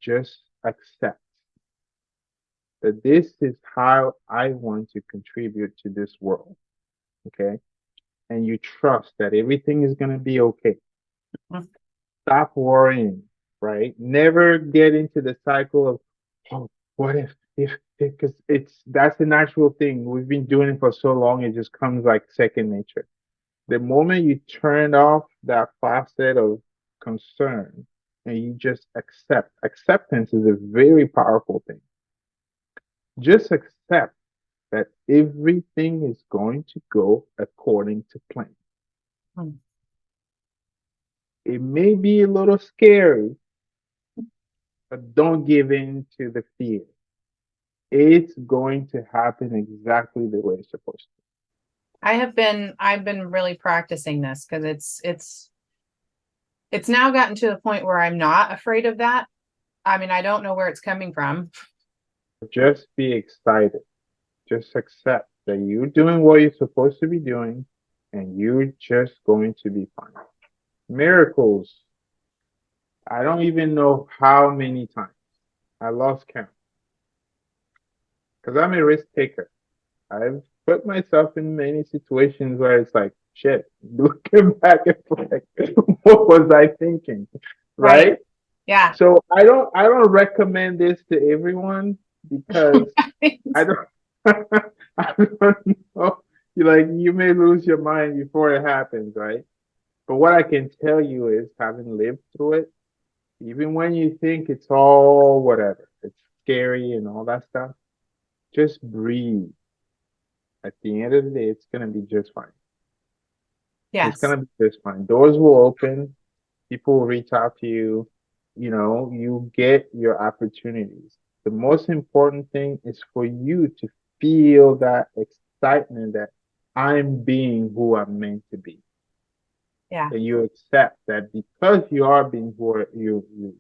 just accept that this is how I want to contribute to this world. Okay. And you trust that everything is going to be okay. Mm. Stop worrying, right? Never get into the cycle of, oh, what if, because that's the natural thing. We've been doing it for so long, it just comes like second nature. The moment you turn off that faucet of concern and you just accept, acceptance is a very powerful thing. Just accept that everything is going to go according to plan. Mm. It may be a little scary, but don't give in to the fear. It's going to happen exactly the way it's supposed to. I've been really practicing this because it's now gotten to the point where I'm not afraid of that. I mean, I don't know where it's coming from. Just be excited. Just accept that you're doing what you're supposed to be doing and you're just going to be fine. Miracles. I don't even know how many times I lost count because I'm a risk taker. I've put myself in many situations where it's like, shit, looking back at like, what was I thinking? Right. Right? Yeah. So I don't recommend this to everyone because I don't I don't know. You may lose your mind before it happens, right? But what I can tell you is having lived through it, even when you think it's all whatever, it's scary and all that stuff, just breathe. At the end of the day, it's gonna be just fine. It's Yes. gonna be just fine. Doors will open, people will reach out to you, you get your opportunities. The most important thing is for you to feel that excitement that I'm being who I'm meant to be. Yeah. That you accept that because you are being who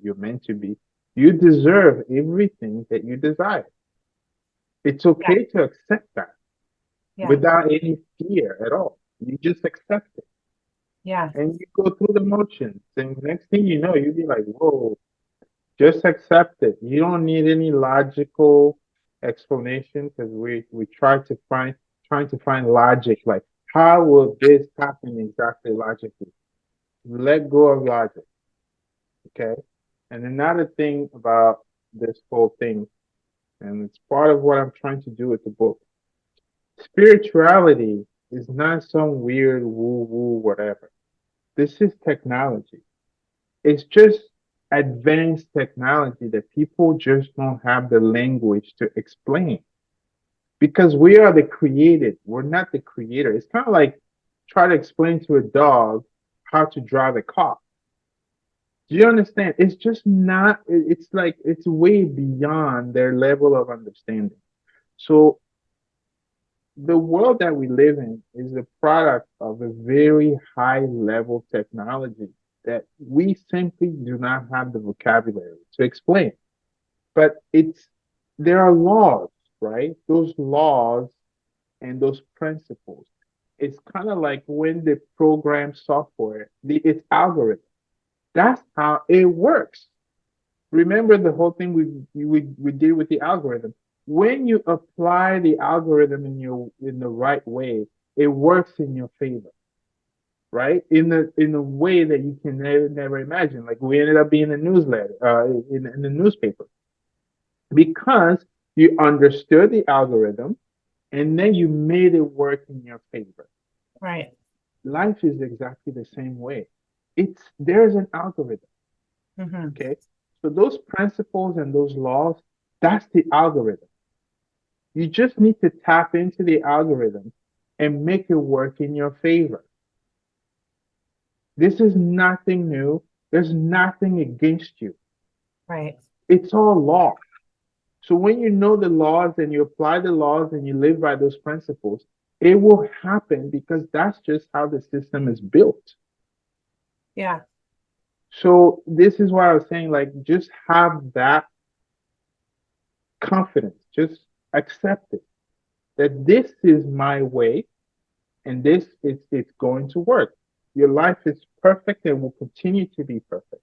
you're meant to be, you deserve everything that you desire. It's Yeah. okay to accept that Yeah. without any fear at all. You just accept it. Yeah. And you go through the motions. And next thing you know, you'll be like, whoa, just accept it. You don't need any logical explanation because we trying to find logic. Like, how will this happen exactly logically? Let go of logic, okay? And another thing about this whole thing, and it's part of what I'm trying to do with the book. Spirituality is not some weird woo woo whatever. This is technology. It's just advanced technology that people just don't have the language to explain because we are the created. We're not the creator. It's kind of like try to explain to a dog how to drive a car. Do you understand? It's just not, it's like, it's way beyond their level of understanding. So the world that we live in is a product of a very high level technology that we simply do not have the vocabulary to explain. But there are laws, right? Those laws and those principles. It's kind of like when they program software, its algorithm. That's how it works. Remember the whole thing we did with the algorithm. When you apply the algorithm in the right way, it works in your favor, right? In a way that you can never imagine. Like we ended up being a newsletter, in the newspaper because you understood the algorithm and then you made it work in your favor. Right. Life is exactly the same way. There's an algorithm. Hmm. Okay. So those principles and those laws, that's the algorithm. You just need to tap into the algorithm and make it work in your favor. This is nothing new. There's nothing against you. Right. It's all law. So when you know the laws and you apply the laws and you live by those principles, it will happen because that's just how the system is built. Yeah. So this is why I was saying, like, just have that confidence. Just accept it that this is my way and this is it's going to work. Your life is perfect and will continue to be perfect.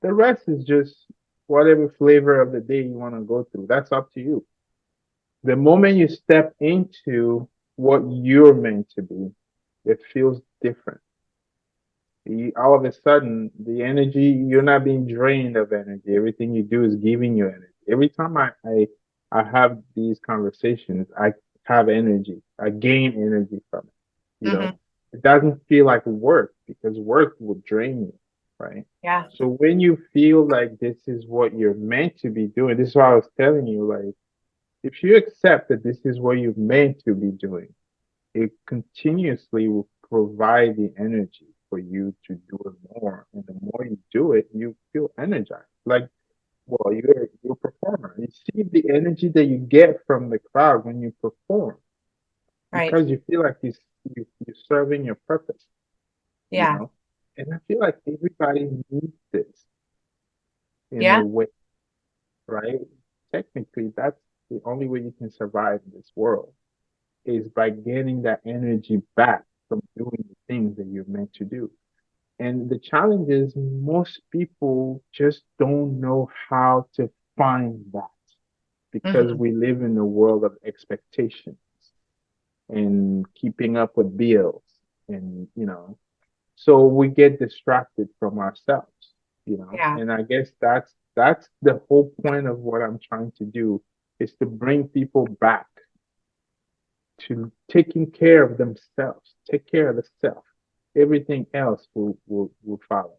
The rest is just whatever flavor of the day you want to go through. That's up to you. The moment you step into what you're meant to be, it feels different. All of a sudden, the energy, you're not being drained of energy. Everything you do is giving you energy. Every time I have these conversations, I have energy. I gain energy from it. Hmm. It doesn't feel like work because work will drain you, right? Yeah. So when you feel like this is what you're meant to be doing, this is what I was telling you, like if you accept that this is what you're meant to be doing, it continuously will provide the energy for you to do it more. And the more you do it, you feel energized. Like, well, you're a performer. You see the energy that you get from the crowd when you perform Right. because you feel like you're serving your purpose, you Yeah. know? And I feel like everybody needs this in a Yeah. way, right? Technically, that's the only way you can survive in this world is by getting that energy back from doing the things that you're meant to do. And the challenge is most people just don't know how to find that because Hmm. we live in a world of expectations and keeping up with bills and so we get distracted from ourselves. Yeah. And I guess that's the whole point of what I'm trying to do is to bring people back to taking care of themselves, take care of the self. Everything else will follow.